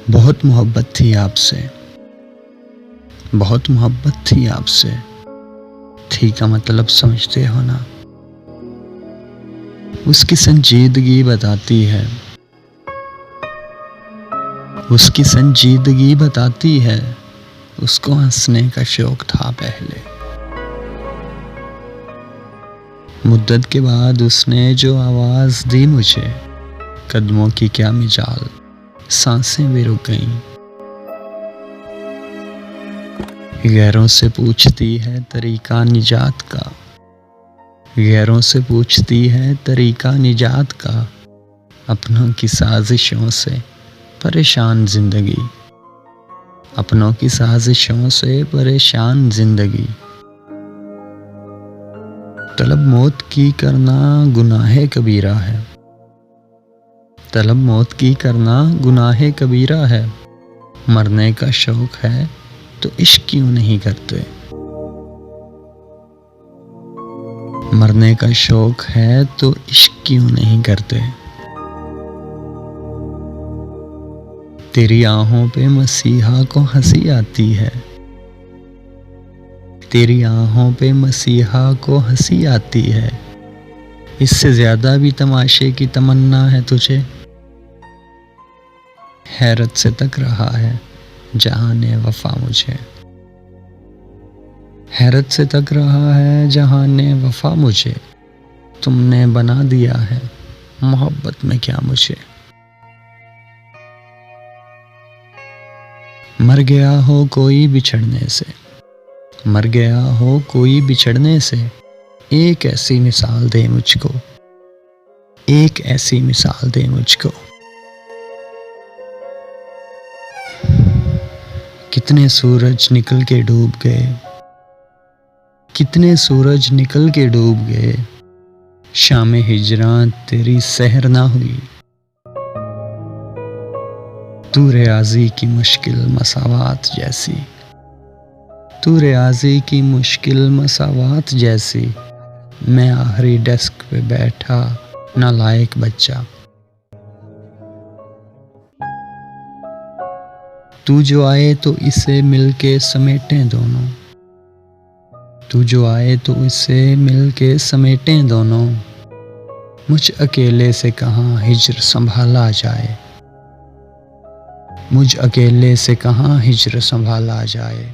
बहुत मोहब्बत थी आपसे, बहुत मोहब्बत थी आपसे। थी का मतलब समझते हो ना। उसकी संजीदगी बताती है, उसकी संजीदगी बताती है। उसको हंसने का शौक था पहले। मुद्दत के बाद उसने जो आवाज दी मुझे, कदमों की क्या मिजाल, सांसें भी रुक गईं। गैरों से पूछती है तरीका निजात का, गैरों से पूछती है तरीका निजात का। अपनों की साजिशों से परेशान जिंदगी, अपनों की साजिशों से परेशान जिंदगी। तलब मौत की करना गुनाहे कबीरा है, तलब मौत की करना गुनाहे कबीरा है। मरने का शौक है तो इश्क क्यों नहीं करते, मरने का शौक है तो इश्क क्यों नहीं करते। तेरी आहों पे मसीहा को हंसी आती है, तेरी आहों पे मसीहा को हंसी आती है। इससे ज्यादा भी तमाशे की तमन्ना है तुझे। हैरत से तक रहा है जहां ने वफा मुझे, हैरत से तक रहा है जहां ने वफा मुझे। तुमने बना दिया है मोहब्बत में क्या मुझे। मर गया हो कोई बिछड़ने से, मर गया हो कोई बिछड़ने से। एक ऐसी मिसाल दे मुझको, एक ऐसी मिसाल दे मुझको। कितने सूरज निकल के डूब गए, कितने सूरज निकल के डूब गए। शाम हिजरां तेरी सहर ना हुई। तू रियाजी की मुश्किल मसावात जैसी, तू रियाजी की मुश्किल मसावात जैसी। मैं आखिरी डेस्क पे बैठा नालायक बच्चा। तू जो आए तो इसे मिलके समेटें दोनों, तू जो आए तो इसे मिलके समेटें दोनों। मुझ अकेले से कहाँ हिज्र संभाला जाए, मुझ अकेले से कहाँ हिज्र संभाला जाए।